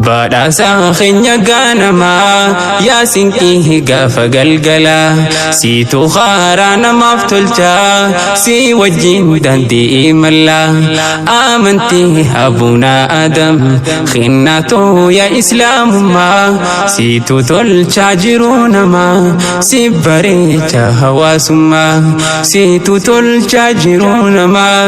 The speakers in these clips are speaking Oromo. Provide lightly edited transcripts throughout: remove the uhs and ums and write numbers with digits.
badhaasa keenya ganamaa yaa sinqii gaafa galgalaa siitu khaaraa namaaf tolchaa si wajjin dandii imallaa amantii abunaa adam khinnatoo yaa islaamummaa siitu tolchaa jiruu namaa si bareecha hawaasummaa siitu tolchaa jiruu namaa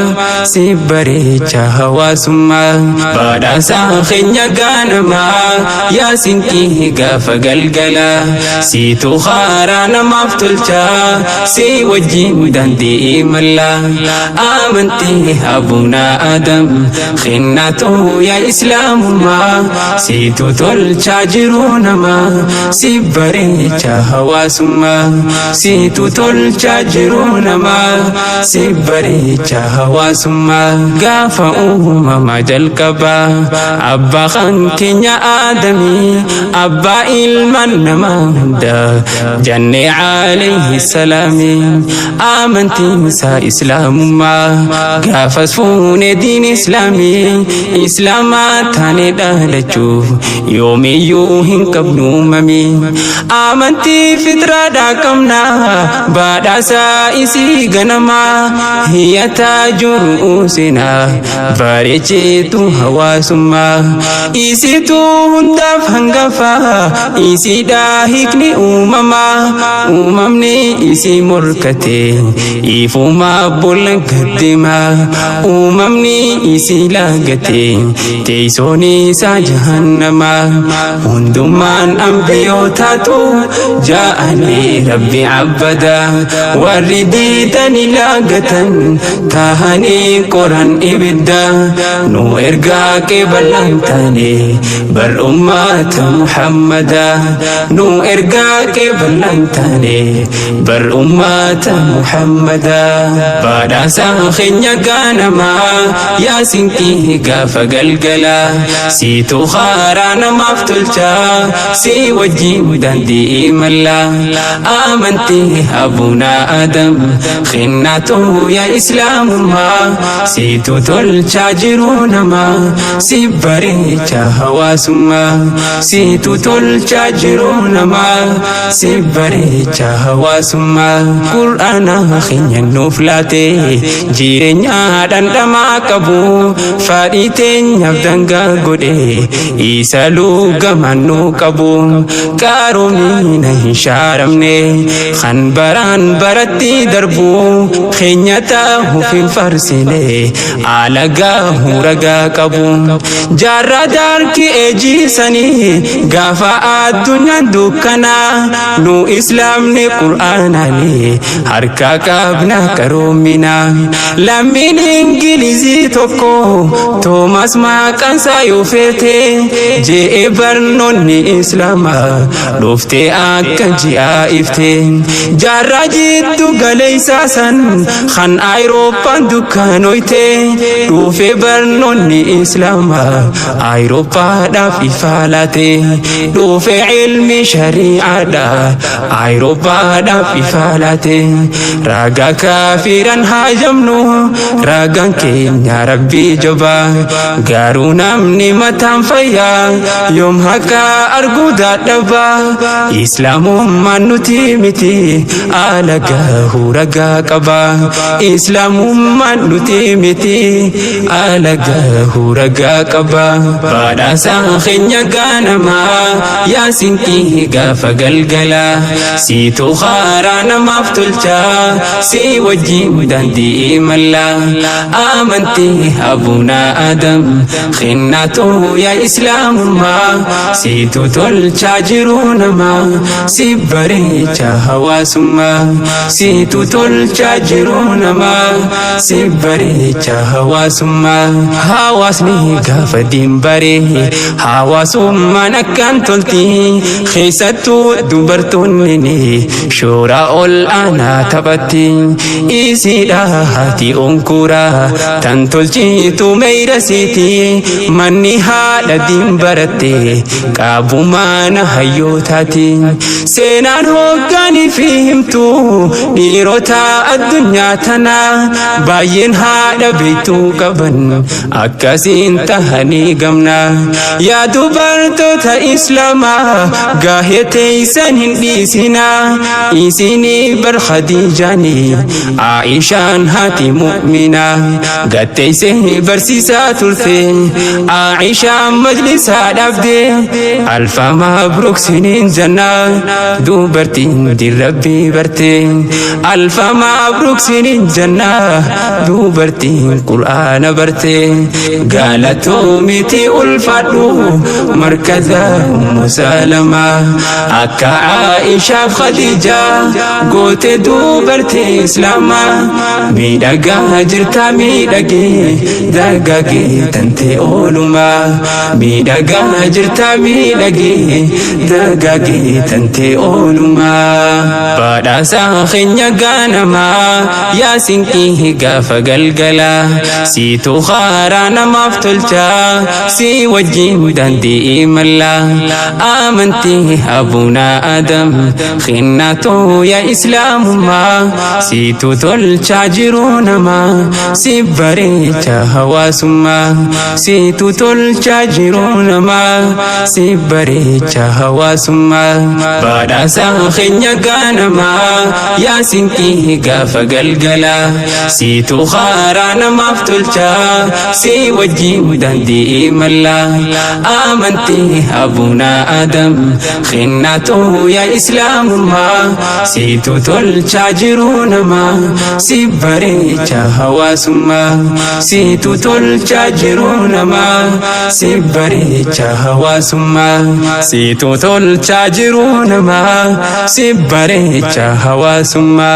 si bareecha hawaasummaa badhaasa keenya ganamaa yaa sinqii gaafa galgalaa siitu khaaraa namaaf tolchaa si wajjin dandii imallaa amantii abunaa adam khinnatoo yaa islaamummaa siitu tolchaa jiruu namaa si bareecha hawaasummaa siitu tolchaa jiruu namaa si bareecha hawaasummaa gaafa uumama jalqabaa abbaa kan keenya aadamii abbaa ilmaan namaa hundaa jannee alayhi salaamii amantiin isaa islaamummaa gaafas fuune diin islaamii islaamaa taane dhaalachuuf yoomiyyuu hin qabnu uumamii amantii fitraadhaa qabnaa badhaasaa isii ganamaa hiyyataa jiru uusinaa bareecheetu hawaasummaa isitu hundaaf hangafaa isiidhaa hiikni uumamaa uumamni isii morkatee ifumaa boolla gaddimaa uumamni isii laagatee teessoon isaa jahannamaa hundummaan ambiyootaatu jaa'anii rabbi abbadaa warri diidanii laagatan tahanii qoran ibidda nu ergaa qeebalaan taane bar ummata muhammadaa nu ergaa qeebalaan taane bar ummata muhammadaa badhaasa keenya ganamaa yaa sinqii gaafa galgalaa siitu khaaraa namaaf tolchaa si wajjin dandii imallaa amantii abunaa adam khinnatoo yaa islaamummaa siitu tolchaa jiruu namaa si bareecha hawaasummaa siitu tolchaa jiruu namaa si bareecha hawaasummaa qur'aana keenya nuuf laatee jireenya dhandhamaa qabu fadhii teenyaaf dangaa godhee isa lugamaan nu qabu qaroomina hin shaaramne kan baraan baratti darbu keenya ta'uuf hin farsine alagaa huragaa qabu jaarraa daarki eejiisanii gaafa addunyaan dukkanaa nu islaamni qur'aananii harkaa qabna qaroomina lammiin ingilizii tokko toomas maqaansaa yoo feete je'ee barnoonni islaamaa dhuftee akka ji'aa ifte jaarraa jiddu galeessaa san kan Awurooppaan dukkanoyte dhufe barnoonni islaamaa Awurooppaadhaaf ifaalaate dhufe ilmi shari'aadhaa Awurooppaadhaaf ifaalaate ragaa kaafiran haajamnu ragaan keenya rabbii jabaa garuu namni mataan fayyaa yoom haqa arguu dadhabaa islaamummaan nuti miti alagaa huragaa qabaa islaamummaan nuti miti alagaa huragaa qabaa badhaasa keenya ganamaa yaa sinqii gaafa galgalaa siitu khaaraa namaaf tolchaa si wajjin dandii imallaa amantii abunaa adam khinnatoo yaa islaamummaa siitu tolchaa jiruu namaa si bareecha hawaasummaa siitu tolchaa jiruu namaa si bareecha hawaasummaa hawaasni gaafa diinbaree hawaasummaan akkaan tolti keessattuu dubartoonni shoora ol aanaa taphatti isiidha haati onkuraa tan tolchitu meeyrasiiti manni haadha diinbaratte qabumaana hayyootaati seenaan hoggaanii fi himtu dhiirota addunyaa tanaa baay'een haadha beektuu qaban akkasiin tahanii gamna يا دبرتوت إسلاما قاهيتي سنين ديسنا إسيني بر خديجاني عائشان هاتي مؤمنا قتي سه برسيسات الفين عائشة مجلس الأبدي ألف مبروك سنين جنة دوبرتين دي ربي برتين ألف مبروك سنين جنة دوبرتين قرآن برتين قالتو ميتي ألفادو مركزة مسالمة أكا عائشة خديجة قوت دوبرتي إسلاما ميدقا جرتا ميدقي دقاقي تنتي أولما ميدقا جرتا ميدقي دقاقي تنتي أولما بعد ساخن يقانما يا سنكي قافا قلقلا سيتو خارانا مفتلتا سي وجين داندي إيمالا آمنتي أبونا آدم خناتو يا إسلام ما سيتو تلچا جرون ما سيبريچا هواسما سيتو تلچا جرون ما سيبريچا هواسما بعد ساخن يقانما يا سنكي قافا قلقلا سيتو خارانا مفتلچا سي وجين داندي إيمالا آمنتي أبونا آدم خناتو يا إسلام ما سيتو تلچا جرون ما سيبريچا هواسما سيتو تلچا جرون ما سيبريچا هواسما سيتو تلچا جرون ما سيبريچا هواسما